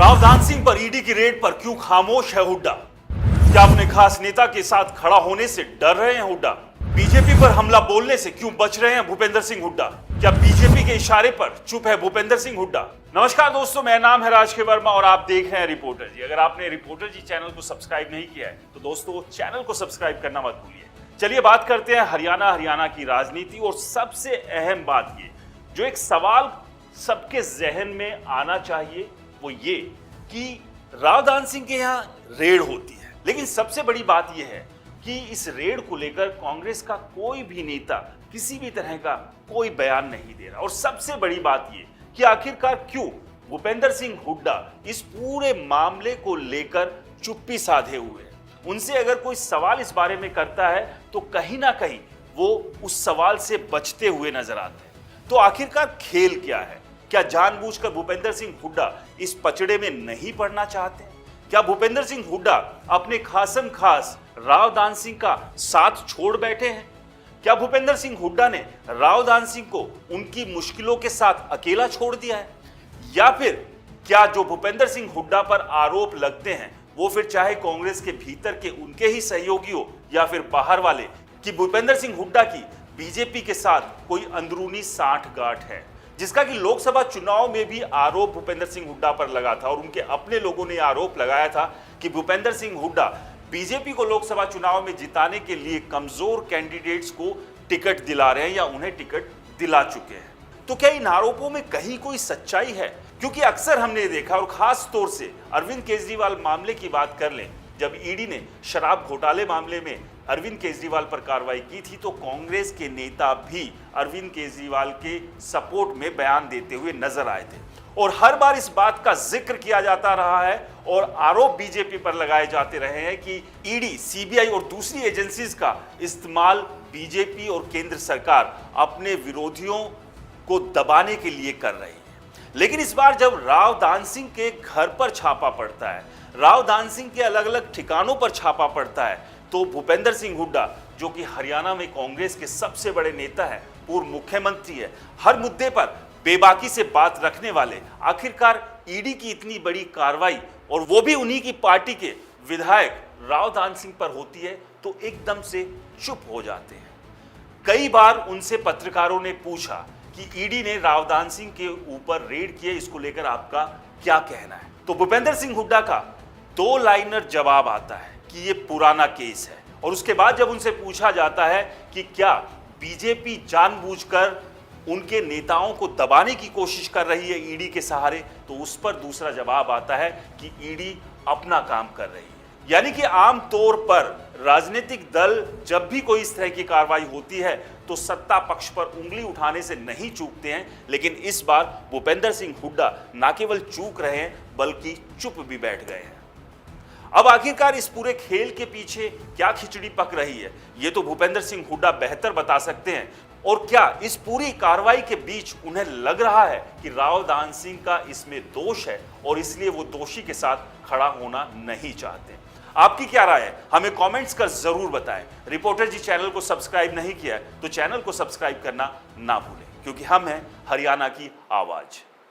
रावधान सिंह पर ईडी की रेड पर क्यों खामोश है हुड्डा? क्या अपने खास नेता के साथ खड़ा होने से डर रहे हैं हुड्डा? बीजेपी पर हमला बोलने से क्यों बच रहे हैं भूपेंद्र सिंह हुड्डा? क्या बीजेपी के इशारे पर चुप है भूपेंद्र सिंह हुड्डा? नमस्कार दोस्तों, मेरा नाम है राज के वर्मा और आप देख रहे हैं रिपोर्टर जी। अगर आपने रिपोर्टर जी चैनल को सब्सक्राइब नहीं किया है तो दोस्तों चैनल को सब्सक्राइब करना मत भूलिए। चलिए बात करते हैं हरियाणा की राजनीति और सबसे अहम बात ये जो एक सवाल सबके जहन में आना चाहिए वो ये कि रावधान सिंह के यहाँ रेड होती है, लेकिन सबसे बड़ी बात यह है कि इस रेड को लेकर कांग्रेस का कोई भी नेता किसी भी तरह का कोई बयान नहीं दे रहा। और सबसे बड़ी बात यह कि आखिरकार क्यों भूपेंद्र सिंह हुड्डा इस पूरे मामले को लेकर चुप्पी साधे हुए हैं। उनसे अगर कोई सवाल इस बारे में करता है तो कहीं ना कहीं वो उस सवाल से बचते हुए नजर आते हैं। तो आखिरकार खेल क्या है? क्या जानबूझकर भूपेंद्र सिंह हुड्डा इस पचड़े में नहीं पड़ना चाहते? क्या भूपेंद्र सिंह हुड्डा अपने खासम खास रावधान सिंह का साथ छोड़ बैठे हैं? क्या भूपेंद्र सिंह हुड्डा ने रावधान सिंह को उनकी मुश्किलों के साथ अकेला छोड़ दिया है? या फिर क्या जो भूपेंद्र सिंह हुड्डा पर आरोप लगते हैं वो फिर चाहे कांग्रेस के भीतर के उनके ही सहयोगी हो या फिर बाहर वाले, कि भूपेंद्र सिंह हुड्डा की बीजेपी के साथ कोई अंदरूनी साठगांठ है, जिसका कि लोकसभा चुनाव में भी आरोप भूपेंद्र सिंह हुड्डा पर लगा था और उनके अपने लोगों ने आरोप लगाया था कि भूपेंद्र सिंह हुड्डा बीजेपी को लोकसभा चुनाव में जिताने के लिए कमजोर कैंडिडेट्स को टिकट दिला रहे हैं या उन्हें टिकट दिला चुके हैं। तो क्या इन आरोपों में कहीं कोई सच्चाई है? क्योंकि अक्सर हमने देखा, और खास तौर से अरविंद केजरीवाल मामले की बात कर लें, जब ईडी ने शराब घोटाले मामले में अरविंद केजरीवाल पर कार्रवाई की थी तो कांग्रेस के नेता भी अरविंद केजरीवाल के सपोर्ट में बयान देते हुए नजर आए थे और हर बार इस बात का जिक्र किया जाता रहा है और आरोप बीजेपी पर लगाए जाते रहे हैं कि ईडी, सीबीआई और दूसरी एजेंसीज का इस्तेमाल बीजेपी और केंद्र सरकार अपने विरोधियों को दबाने के लिए कर रही है। लेकिन इस बार जब रावधान सिंह के घर पर छापा पड़ता है, रावधान सिंह के अलग अलग ठिकानों पर छापा पड़ता है, तो भूपेंद्र सिंह हुड्डा जो कि हरियाणा में कांग्रेस के सबसे बड़े नेता है, पूर्व मुख्यमंत्री है, हर मुद्दे पर बेबाकी से बात रखने वाले, आखिरकार ईडी की इतनी बड़ी कार्रवाई और वो भी उन्हीं की पार्टी के विधायक रावधान सिंह पर होती है तो एकदम से चुप हो जाते हैं। कई बार उनसे पत्रकारों ने पूछा कि ईडी ने रावधान सिंह के ऊपर रेड किए, इसको लेकर आपका क्या कहना है? तो भूपेंद्र सिंह हुड्डा का 2 लाइनर जवाब आता है कि ये पुराना केस है। और उसके बाद जब उनसे पूछा जाता है कि क्या बीजेपी जानबूझकर उनके नेताओं को दबाने की कोशिश कर रही है ईडी के सहारे, तो उस पर दूसरा जवाब आता है कि ईडी अपना काम कर रही है। यानी कि आमतौर पर राजनीतिक दल जब भी कोई इस तरह की कार्रवाई होती है तो सत्ता पक्ष पर उंगली उठाने से नहीं चूकते हैं, लेकिन इस बार भूपेंद्र सिंह हुड्डा न केवल चूक रहे हैं बल्कि चुप भी बैठ गए हैं। अब आखिरकार इस पूरे खेल के पीछे क्या खिचड़ी पक रही है ये तो भूपेंद्र सिंह हुड्डा बेहतर बता सकते हैं। और क्या इस पूरी कार्रवाई के बीच उन्हें लग रहा है कि रावधान सिंह का इसमें दोष है और इसलिए वो दोषी के साथ खड़ा होना नहीं चाहते? आपकी क्या राय है? हमें कमेंट्स कर जरूर बताएं। रिपोर्टर जी चैनल को सब्सक्राइब नहीं किया है तो चैनल को सब्सक्राइब करना ना भूलें, क्योंकि हम हैं हरियाणा की आवाज।